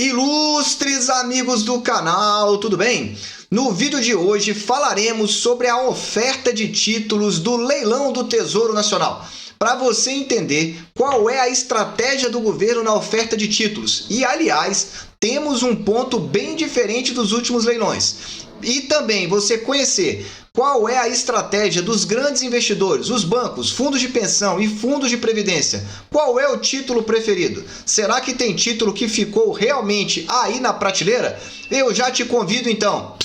Ilustres amigos do canal, tudo bem? No vídeo de hoje falaremos sobre a oferta de títulos do leilão do Tesouro Nacional, para você entender qual é a estratégia do governo na oferta de títulos. E, aliás, temos um ponto bem diferente dos últimos leilões. E também você conhecer qual é a estratégia dos grandes investidores, os bancos, fundos de pensão e fundos de previdência. Qual é o título preferido? Será que tem título que ficou realmente aí na prateleira? Eu já te convido então.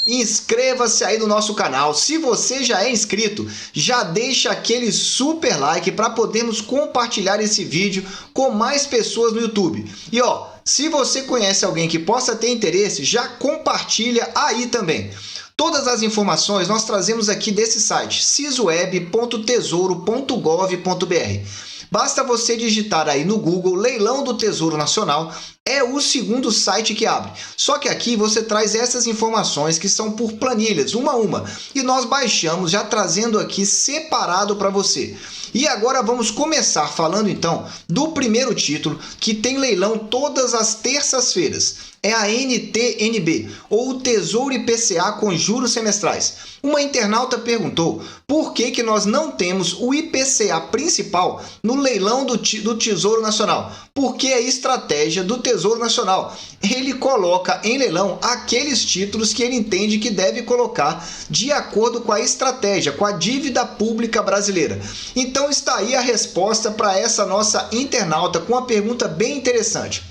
Inscreva-se aí no nosso canal. Se você já é inscrito, já deixa aquele super like para podermos compartilhar esse vídeo com mais pessoas no YouTube. E se você conhece alguém que possa ter interesse, já compartilha aí também. Todas as informações nós trazemos aqui desse site, cisweb.tesouro.gov.br. Basta você digitar aí no Google Leilão do Tesouro Nacional, é o segundo site que abre. Só que aqui você traz essas informações que são por planilhas, uma a uma, e nós baixamos já trazendo aqui separado para você. E agora vamos começar falando então do primeiro título, que tem leilão todas as terças-feiras. É a NTNB, ou o Tesouro IPCA com juros semestrais. Uma internauta perguntou por que nós não temos o IPCA principal no leilão do Tesouro Nacional. Porque é estratégia do Tesouro Nacional. Ele coloca em leilão aqueles títulos que ele entende que deve colocar de acordo com a estratégia, com a dívida pública brasileira. Então está aí a resposta para essa nossa internauta com uma pergunta bem interessante.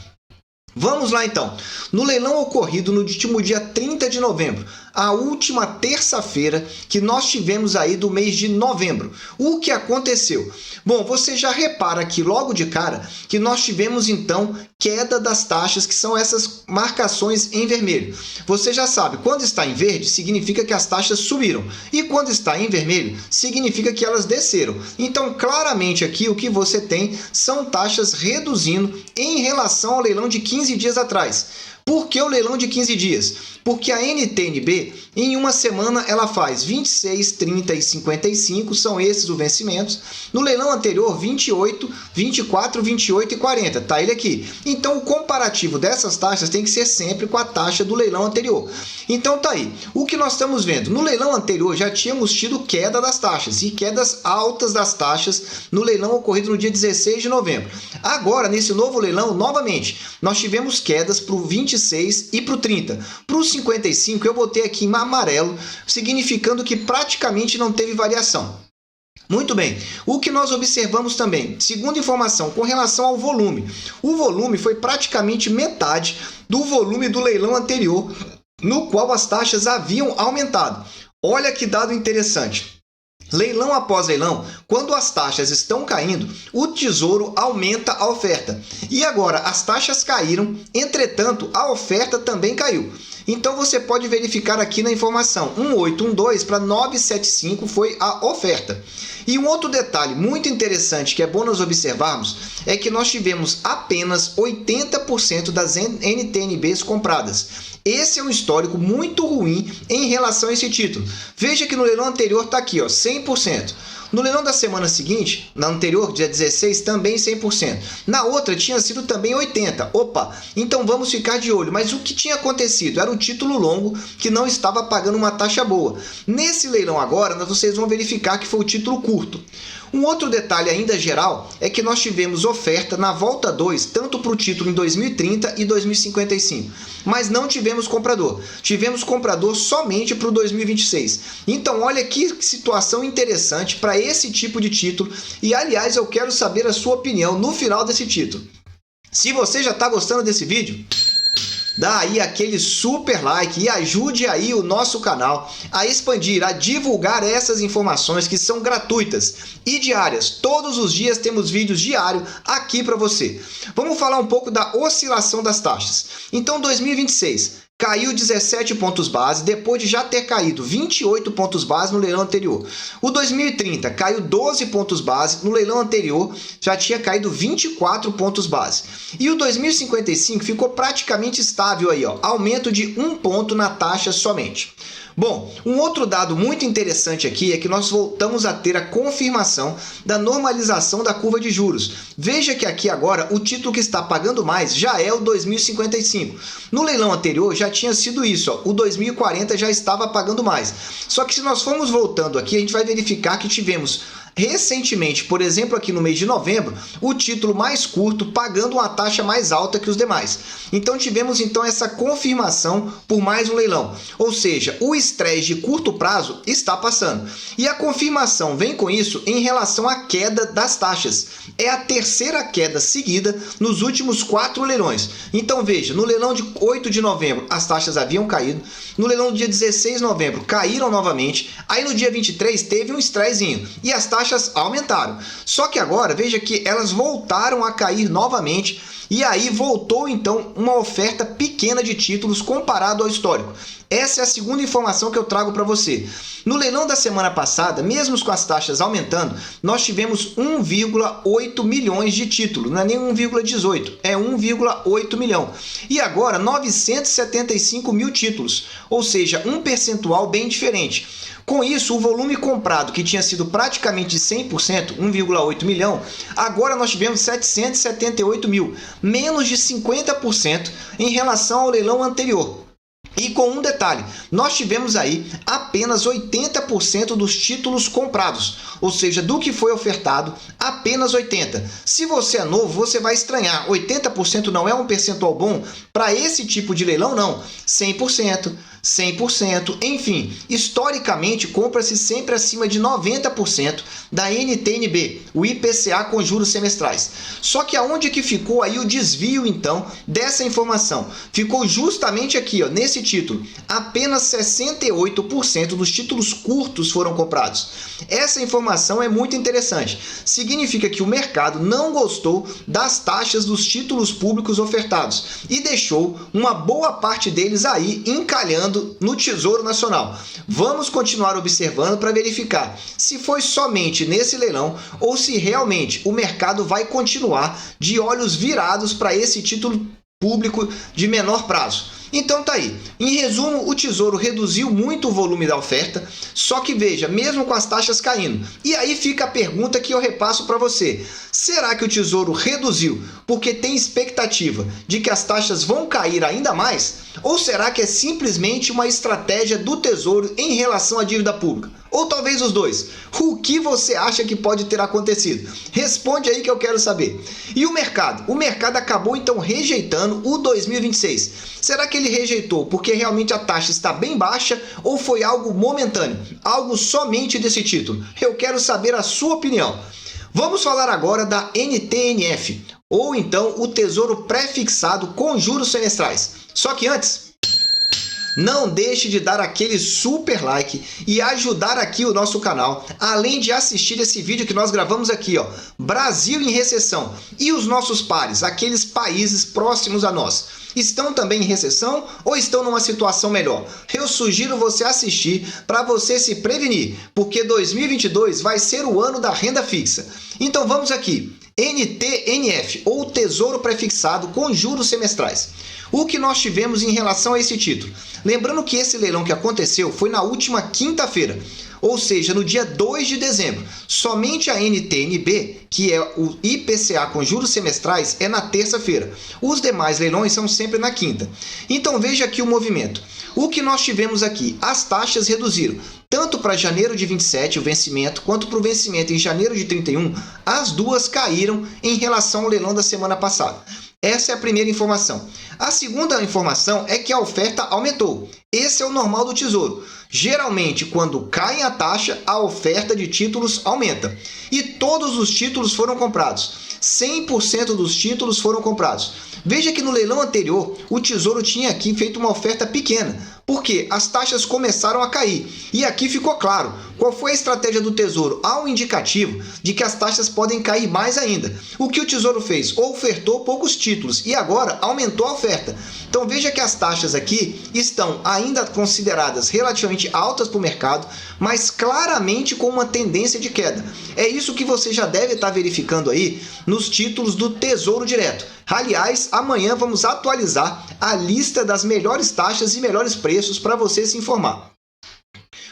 Vamos lá então. No leilão ocorrido no último dia 30 de novembro, a última terça-feira que nós tivemos aí do mês de novembro, o que aconteceu? Bom, você já repara aqui logo de cara que nós tivemos então queda das taxas, que são essas marcações em vermelho. Você já sabe, quando está em verde significa que as taxas subiram e quando está em vermelho significa que elas desceram. Então, claramente aqui o que você tem são taxas reduzindo em relação ao leilão de 15 dias atrás. Por que o leilão de 15 dias? Porque a NTNB, em uma semana, ela faz 26, 30 e 55, são esses os vencimentos. No leilão anterior, 28, 24, 28 e 40, tá ele aqui. Então, o comparativo dessas taxas tem que ser sempre com a taxa do leilão anterior. Então, tá aí. O que nós estamos vendo? No leilão anterior, já tínhamos tido queda das taxas, e quedas altas das taxas no leilão ocorrido no dia 16 de novembro. Agora, nesse novo leilão, novamente, nós tivemos quedas para o 26 e para o 30. Para o 55 eu botei aqui em amarelo, significando que praticamente não teve variação. Muito bem, o que nós observamos também, segunda informação, com relação ao volume. O volume foi praticamente metade do volume do leilão anterior, no qual as taxas haviam aumentado. Olha que dado interessante. Leilão após leilão, quando as taxas estão caindo, o Tesouro aumenta a oferta. E agora as taxas caíram, entretanto, a oferta também caiu. Então você pode verificar aqui na informação, 1812 para 975 foi a oferta. E um outro detalhe muito interessante que é bom nós observarmos é que nós tivemos apenas 80% das NTNBs compradas. Esse é um histórico muito ruim em relação a esse título. Veja que no leilão anterior está aqui, 100%. No leilão da semana seguinte, na anterior, dia 16, também 100%. Na outra tinha sido também 80%. Opa, então vamos ficar de olho. Mas o que tinha acontecido? Era um título longo que não estava pagando uma taxa boa. Nesse leilão agora, vocês vão verificar que foi o título curto. Um outro detalhe ainda geral é que nós tivemos oferta na volta 2, tanto para o título em 2030 e 2055, mas não tivemos comprador. Tivemos comprador somente para o 2026. Então, olha que situação interessante para esse tipo de título. E, aliás, eu quero saber a sua opinião no final desse título. Se você já está gostando desse vídeo, dá aí aquele super like e ajude aí o nosso canal a expandir, a divulgar essas informações que são gratuitas e diárias. Todos os dias temos vídeos diários aqui para você. Vamos falar um pouco da oscilação das taxas. Então, 2026. caiu 17 pontos base, depois de já ter caído 28 pontos base no leilão anterior. O 2030 caiu 12 pontos base, no leilão anterior já tinha caído 24 pontos base. E o 2055 ficou praticamente estável aí, ó, aumento de 1 ponto na taxa somente. Bom, um outro dado muito interessante aqui é que nós voltamos a ter a confirmação da normalização da curva de juros. Veja que aqui agora o título que está pagando mais já é o 2055. No leilão anterior já tinha sido isso, ó, o 2040 já estava pagando mais. Só que se nós formos voltando aqui, a gente vai verificar que tivemos recentemente, por exemplo, aqui no mês de novembro, o título mais curto pagando uma taxa mais alta que os demais. Então tivemos então essa confirmação por mais um leilão. Ou seja, o estresse de curto prazo está passando. E a confirmação vem com isso em relação à queda das taxas. É a terceira queda seguida nos últimos 4 leilões. Então veja, no leilão de 8 de novembro as taxas haviam caído, no leilão do dia 16 de novembro caíram novamente, aí no dia 23 teve um estressezinho e as taxas aumentaram. Só que agora, veja que elas voltaram a cair novamente e aí voltou então uma oferta pequena de títulos comparado ao histórico. Essa é a segunda informação que eu trago para você. No leilão da semana passada, mesmo com as taxas aumentando, nós tivemos 1,8 milhões de títulos, não é nem 1,18, é 1,8 milhão. E agora 975 mil títulos, ou seja, um percentual bem diferente. Com isso, o volume comprado, que tinha sido praticamente de 100%, 1,8 milhão, agora nós tivemos 778 mil, menos de 50% em relação ao leilão anterior. E com um detalhe, nós tivemos aí apenas 80% dos títulos comprados, ou seja, do que foi ofertado, apenas 80%. Se você é novo, você vai estranhar, 80% não é um percentual bom para esse tipo de leilão? Não, 100%. 100%, enfim, historicamente compra-se sempre acima de 90% da NTN-B, o IPCA com juros semestrais. Só que aonde que ficou aí o desvio então dessa informação? Ficou justamente aqui, ó, nesse título. Apenas 68% dos títulos curtos foram comprados. Essa informação é muito interessante. Significa que o mercado não gostou das taxas dos títulos públicos ofertados e deixou uma boa parte deles aí encalhando no Tesouro Nacional. Vamos continuar observando para verificar se foi somente nesse leilão ou se realmente o mercado vai continuar de olhos virados para esse título público de menor prazo. Então tá aí. Em resumo, o Tesouro reduziu muito o volume da oferta, só que veja, mesmo com as taxas caindo. E aí fica a pergunta que eu repasso para você. Será que o Tesouro reduziu porque tem expectativa de que as taxas vão cair ainda mais? Ou será que é simplesmente uma estratégia do Tesouro em relação à dívida pública? Ou talvez os dois. O que você acha que pode ter acontecido? Responde aí que eu quero saber. E o mercado? O mercado acabou então rejeitando o 2026. Será que ele rejeitou porque realmente a taxa está bem baixa ou foi algo momentâneo? Algo somente desse título? Eu quero saber a sua opinião. Vamos falar agora da NTN-F, ou então o Tesouro Pré-Fixado com juros semestrais. Só que antes, não deixe de dar aquele super like e ajudar aqui o nosso canal, além de assistir esse vídeo que nós gravamos aqui, ó, Brasil em recessão. E os nossos pares, aqueles países próximos a nós, estão também em recessão ou estão numa situação melhor? Eu sugiro você assistir para você se prevenir, porque 2022 vai ser o ano da renda fixa. Então vamos aqui, NTN-F, ou Tesouro Prefixado com juros semestrais. O que nós tivemos em relação a esse título? Lembrando que esse leilão que aconteceu foi na última quinta-feira, ou seja, no dia 2 de dezembro. Somente a NTN-B, que é o IPCA com juros semestrais, é na terça-feira. Os demais leilões são sempre na quinta. Então veja aqui o movimento. O que nós tivemos aqui? As taxas reduziram. Tanto para janeiro de 27, o vencimento, quanto para o vencimento em janeiro de 31, as duas caíram em relação ao leilão da semana passada. Essa é a primeira informação. A segunda informação é que a oferta aumentou. Esse é o normal do Tesouro. Geralmente, quando cai a taxa, a oferta de títulos aumenta. E todos os títulos foram comprados. 100% dos títulos foram comprados. Veja que no leilão anterior, o Tesouro tinha aqui feito uma oferta pequena. Porque as taxas começaram a cair. E aqui ficou claro qual foi a estratégia do Tesouro. Há um indicativo de que as taxas podem cair mais ainda. O que o Tesouro fez? Ofertou poucos títulos e agora aumentou a oferta. Então veja que as taxas aqui estão ainda consideradas relativamente altas para o mercado, mas claramente com uma tendência de queda. É isso que você já deve estar verificando aí nos títulos do Tesouro Direto. Aliás, amanhã vamos atualizar a lista das melhores taxas e melhores preços para você se informar.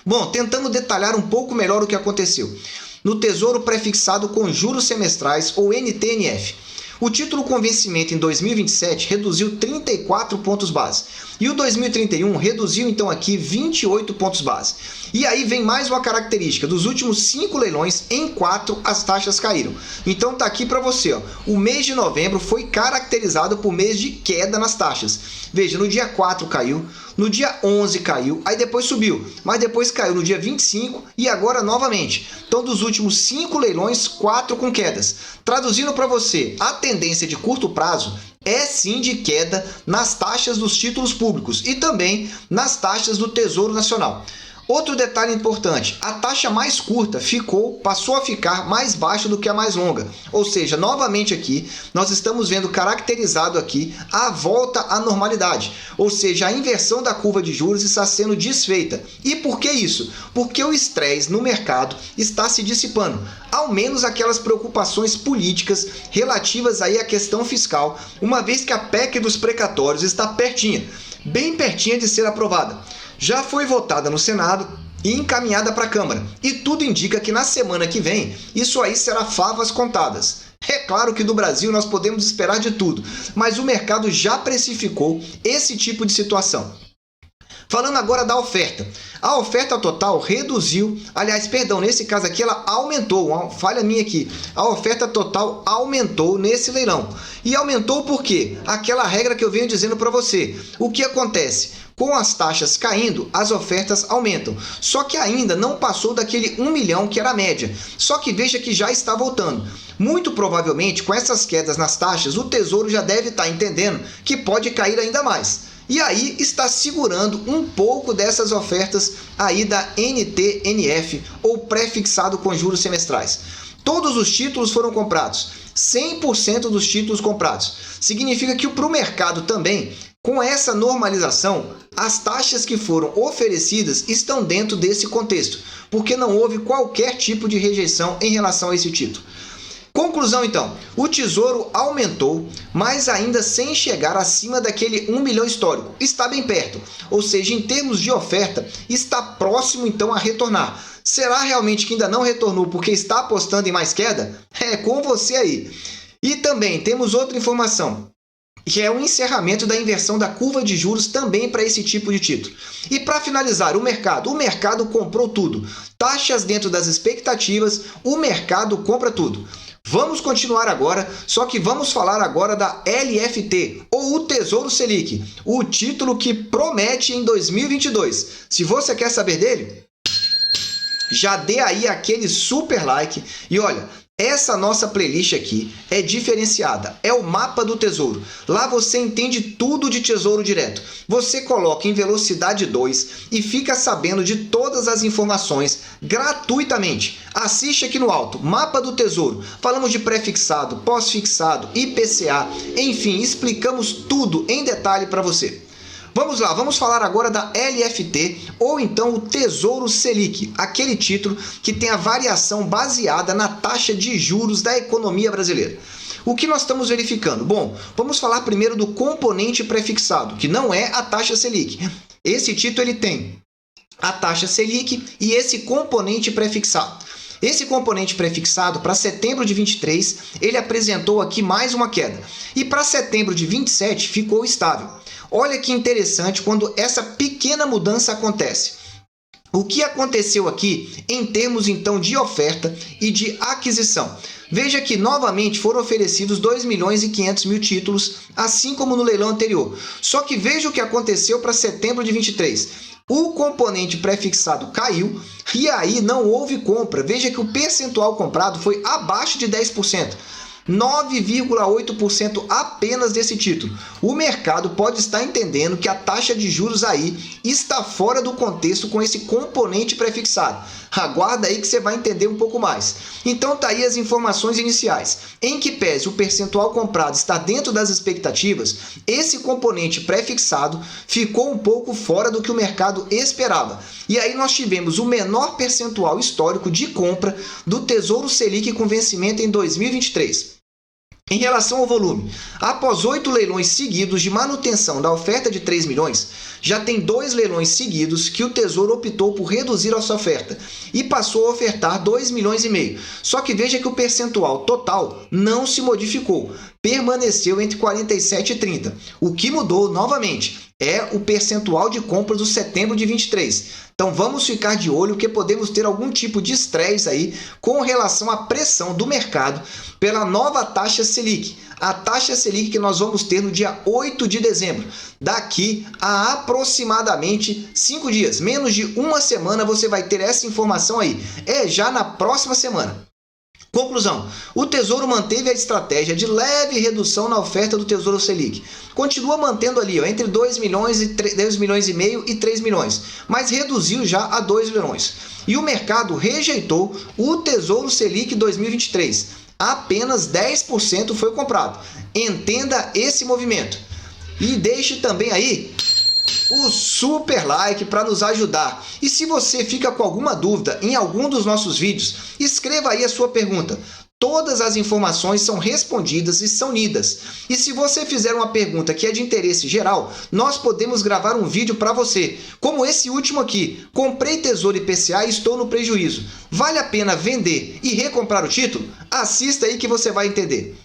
Bom, tentando detalhar um pouco melhor o que aconteceu. No Tesouro Prefixado com Juros Semestrais, ou NTNF, o título com vencimento em 2027 reduziu 34 pontos base. E o 2031 reduziu então aqui 28 pontos base. E aí vem mais uma característica, dos últimos 5 leilões, em 4 as taxas caíram. Então tá aqui para você, ó. O mês de novembro foi caracterizado por mês de queda nas taxas. Veja, no dia 4 caiu, no dia 11 caiu, aí depois subiu, mas depois caiu no dia 25 e agora novamente. Então dos últimos 5 leilões, 4 com quedas. Traduzindo para você, a tendência de curto prazo é sim de queda nas taxas dos títulos públicos e também nas taxas do Tesouro Nacional. Outro detalhe importante, a taxa mais curta passou a ficar mais baixa do que a mais longa. Ou seja, novamente aqui, nós estamos vendo caracterizado aqui a volta à normalidade. Ou seja, a inversão da curva de juros está sendo desfeita. E por que isso? Porque o estresse no mercado está se dissipando. Ao menos aquelas preocupações políticas relativas aí à questão fiscal, uma vez que a PEC dos precatórios está pertinha, bem pertinha de ser aprovada. Já foi votada no Senado e encaminhada para a Câmara. E tudo indica que na semana que vem, isso aí será favas contadas. É claro que do Brasil nós podemos esperar de tudo, mas o mercado já precificou esse tipo de situação. Falando agora da oferta. A oferta total reduziu, nesse caso aqui ela aumentou, uma falha minha aqui. A oferta total aumentou nesse leilão. E aumentou por quê? Aquela regra que eu venho dizendo para você. O que acontece? Com as taxas caindo, as ofertas aumentam. Só que ainda não passou daquele 1 milhão que era a média. Só que veja que já está voltando. Muito provavelmente, com essas quedas nas taxas, o Tesouro já deve estar entendendo que pode cair ainda mais. E aí está segurando um pouco dessas ofertas aí da NTNF, ou pré-fixado com juros semestrais. Todos os títulos foram comprados, 100% dos títulos comprados. Significa que para o mercado também, com essa normalização, as taxas que foram oferecidas estão dentro desse contexto, porque não houve qualquer tipo de rejeição em relação a esse título. Conclusão então, o Tesouro aumentou, mas ainda sem chegar acima daquele 1 milhão histórico. Está bem perto, ou seja, em termos de oferta, está próximo então a retornar. Será realmente que ainda não retornou porque está apostando em mais queda? É com você aí. E também temos outra informação, que é o encerramento da inversão da curva de juros também para esse tipo de título. E para finalizar, o mercado comprou tudo. Taxas dentro das expectativas, o mercado compra tudo. Vamos continuar agora, só que vamos falar agora da LFT, ou o Tesouro Selic, o título que promete em 2022. Se você quer saber dele, já dê aí aquele super like e olha, essa nossa playlist aqui é diferenciada, é o mapa do Tesouro. Lá você entende tudo de Tesouro Direto. Você coloca em velocidade 2 e fica sabendo de todas as informações gratuitamente. Assiste aqui no alto, mapa do Tesouro. Falamos de pré-fixado, pós-fixado, IPCA, enfim, explicamos tudo em detalhe para você. Vamos lá, vamos falar agora da LFT, ou então o Tesouro Selic, aquele título que tem a variação baseada na taxa de juros da economia brasileira. O que nós estamos verificando? Bom, vamos falar primeiro do componente prefixado, que não é a taxa Selic. Esse título ele tem a taxa Selic e esse componente prefixado. Esse componente prefixado, para setembro de 23, ele apresentou aqui mais uma queda. E para setembro de 27, ficou estável. Olha que interessante quando essa pequena mudança acontece. O que aconteceu aqui em termos então de oferta e de aquisição? Veja que novamente foram oferecidos 2.500.000 títulos, assim como no leilão anterior. Só que veja o que aconteceu para setembro de 23. O componente prefixado caiu e aí não houve compra. Veja que o percentual comprado foi abaixo de 10%. 9,8% apenas desse título. O mercado pode estar entendendo que a taxa de juros aí está fora do contexto com esse componente prefixado. Aguarda aí que você vai entender um pouco mais. Então tá aí as informações iniciais. Em que pese o percentual comprado está dentro das expectativas, esse componente prefixado ficou um pouco fora do que o mercado esperava. E aí nós tivemos o menor percentual histórico de compra do Tesouro Selic com vencimento em 2023. Em relação ao volume, após 8 leilões seguidos de manutenção da oferta de 3 milhões, já tem 2 leilões seguidos que o Tesouro optou por reduzir a sua oferta e passou a ofertar 2,5 milhões. Só que veja que o percentual total não se modificou, permaneceu entre 47% e 30%. O que mudou novamente é o percentual de compras do setembro de 23. Então vamos ficar de olho porque podemos ter algum tipo de estresse aí com relação à pressão do mercado pela nova taxa Selic. A taxa Selic que nós vamos ter no dia 8 de dezembro. Daqui a aproximadamente 5 dias, menos de uma semana você vai ter essa informação aí. É já na próxima semana. Conclusão, o Tesouro manteve a estratégia de leve redução na oferta do Tesouro Selic. Continua mantendo ali entre 2 milhões e 2,5 milhões e 3 milhões, mas reduziu já a 2 milhões. E o mercado rejeitou o Tesouro Selic 2023. Apenas 10% foi comprado. Entenda esse movimento. E deixe também aí o super like para nos ajudar. E se você fica com alguma dúvida em algum dos nossos vídeos, escreva aí a sua pergunta. Todas as informações são respondidas e são lidas. E se você fizer uma pergunta que é de interesse geral, nós podemos gravar um vídeo para você. Como esse último aqui. Comprei Tesouro IPCA e estou no prejuízo. Vale a pena vender e recomprar o título? Assista aí que você vai entender.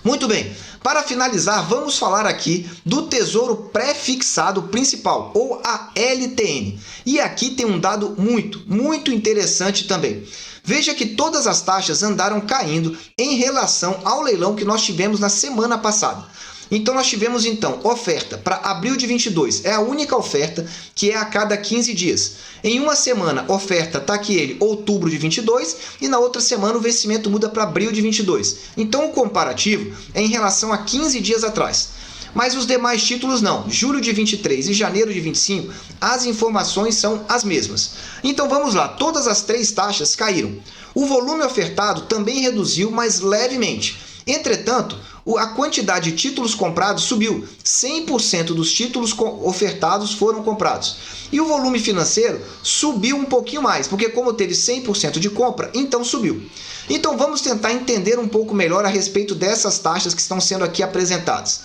Muito bem, para finalizar, vamos falar aqui do Tesouro Prefixado Principal, ou a LTN. E aqui tem um dado muito interessante também. Veja que todas as taxas andaram caindo em relação ao leilão que nós tivemos na semana passada. Então nós tivemos oferta para abril de 22, é a única oferta que é a cada 15 dias. Em uma semana, oferta está aqui ele, outubro de 22, e na outra semana o vencimento muda para abril de 22. Então o comparativo é em relação a 15 dias atrás. Mas os demais títulos não, julho de 23 e janeiro de 25, as informações são as mesmas. Então vamos lá, todas as 3 taxas caíram. O volume ofertado também reduziu, mas levemente. Entretanto, a quantidade de títulos comprados subiu. 100% dos títulos ofertados foram comprados. E o volume financeiro subiu um pouquinho mais, porque como teve 100% de compra, então subiu. Então vamos tentar entender um pouco melhor a respeito dessas taxas que estão sendo aqui apresentadas.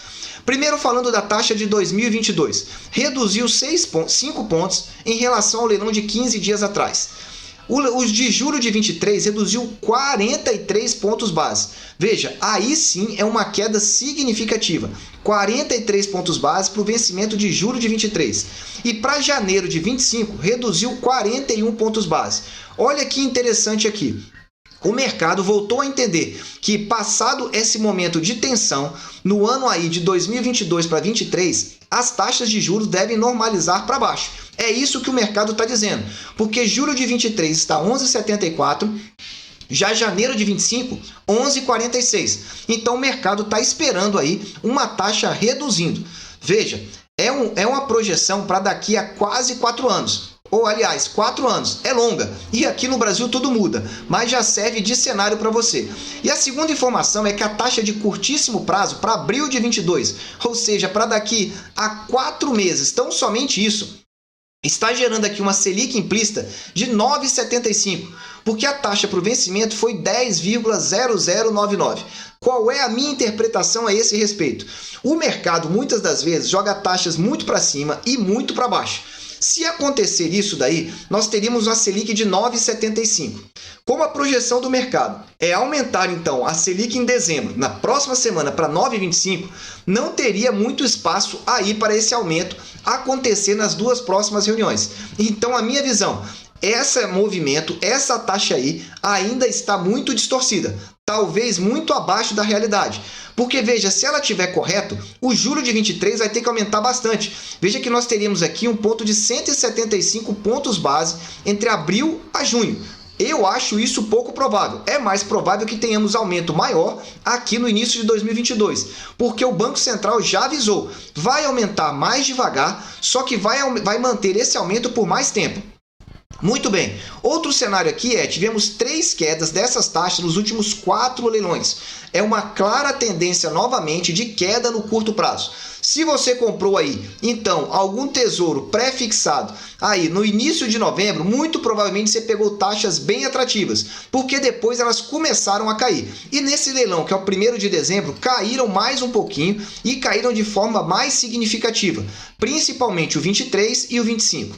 Primeiro falando da taxa de 2022. Reduziu 5 pontos em relação ao leilão de 15 dias atrás. Os de julho de 23 reduziu 43 pontos base. Veja, aí sim é uma queda significativa. 43 pontos base para o vencimento de julho de 23. E para janeiro de 25, reduziu 41 pontos base. Olha que interessante aqui. O mercado voltou a entender que, passado esse momento de tensão, no ano aí de 2022 para 2023, as taxas de juros devem normalizar para baixo. É isso que o mercado está dizendo, porque julho de 23 está 11,74, já janeiro de 25, 11,46. Então o mercado está esperando aí uma taxa reduzindo. Veja, é uma projeção para daqui a quase 4 anos. Ou, aliás, 4 anos. É longa. E aqui no Brasil tudo muda, mas já serve de cenário para você. E a segunda informação é que a taxa de curtíssimo prazo para abril de 22, ou seja, para daqui a 4 meses, tão somente isso, está gerando aqui uma Selic implícita de 9,75, porque a taxa para o vencimento foi 10,0099. Qual é a minha interpretação a esse respeito? O mercado, muitas das vezes, joga taxas muito para cima e muito para baixo. Se acontecer isso daí, nós teríamos uma Selic de 9,75. Como a projeção do mercado é aumentar, então, a Selic em dezembro, na próxima semana, para 9,25, não teria muito espaço aí para esse aumento acontecer nas 2 próximas reuniões. Então, a minha visão, esse movimento, essa taxa aí, ainda está muito distorcida. Talvez muito abaixo da realidade. Porque, veja, se ela estiver correto, o julho de 23 vai ter que aumentar bastante. Veja que nós teríamos aqui um ponto de 175 pontos base entre abril a junho. Eu acho isso pouco provável. É mais provável que tenhamos aumento maior aqui no início de 2022, porque o Banco Central já avisou, vai aumentar mais devagar, só que vai manter esse aumento por mais tempo. Muito bem, outro cenário aqui tivemos 3 quedas dessas taxas nos últimos 4 leilões. É uma clara tendência novamente de queda no curto prazo. Se você comprou aí, então, algum tesouro pré-fixado aí no início de novembro, muito provavelmente você pegou taxas bem atrativas, porque depois elas começaram a cair. E nesse leilão, que é o 1º de dezembro, caíram mais um pouquinho e caíram de forma mais significativa, principalmente o 23 e o 25.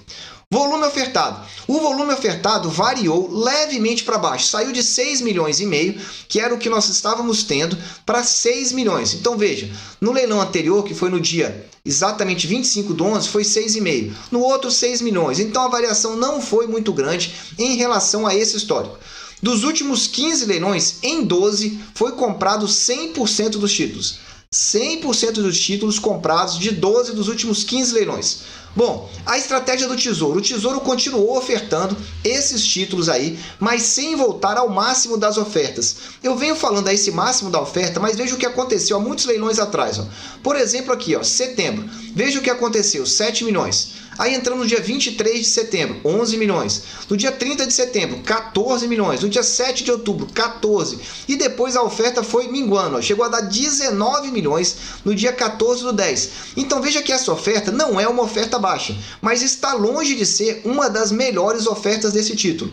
Volume ofertado. O volume ofertado variou levemente para baixo. Saiu de 6 milhões e meio, que era o que nós estávamos tendo, para 6 milhões. Então veja, no leilão anterior, que foi no dia exatamente 25/11, foi 6,5. No outro, 6 milhões. Então a variação não foi muito grande em relação a esse histórico. Dos últimos 15 leilões, em 12 foi comprado 100% dos títulos. 100% dos títulos comprados de 12 dos últimos 15 leilões. Bom, a estratégia do Tesouro. O Tesouro continuou ofertando esses títulos aí, mas sem voltar ao máximo das ofertas. Eu venho falando a esse máximo da oferta, mas veja o que aconteceu há muitos leilões atrás. Por exemplo, aqui, setembro. Veja o que aconteceu, 7 milhões. Aí entrando no dia 23 de setembro, 11 milhões. No dia 30 de setembro, 14 milhões. No dia 7 de outubro, 14. E depois a oferta foi minguando. Chegou a dar 19 milhões no dia 14 do 10. Então veja que essa oferta não é uma oferta baixa, mas está longe de ser uma das melhores ofertas desse título.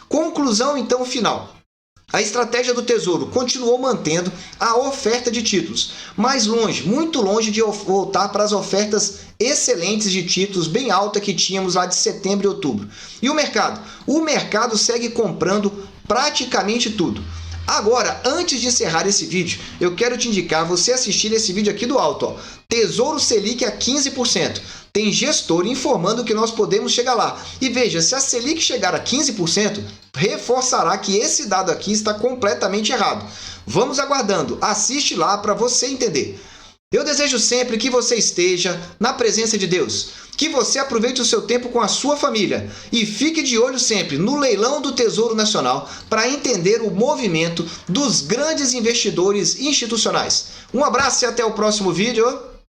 Conclusão então final. A estratégia do Tesouro continuou mantendo a oferta de títulos, mas longe, muito longe de voltar para as ofertas excelentes de títulos bem alta que tínhamos lá de setembro e outubro. E o mercado? O mercado segue comprando praticamente tudo. Agora, antes de encerrar esse vídeo, eu quero te indicar você assistir esse vídeo aqui do alto. Tesouro Selic a 15%. Tem gestor informando que nós podemos chegar lá. E veja, se a Selic chegar a 15%, reforçará que esse dado aqui está completamente errado. Vamos aguardando. Assiste lá para você entender. Eu desejo sempre que você esteja na presença de Deus, que você aproveite o seu tempo com a sua família e fique de olho sempre no leilão do Tesouro Nacional para entender o movimento dos grandes investidores institucionais. Um abraço e até o próximo vídeo.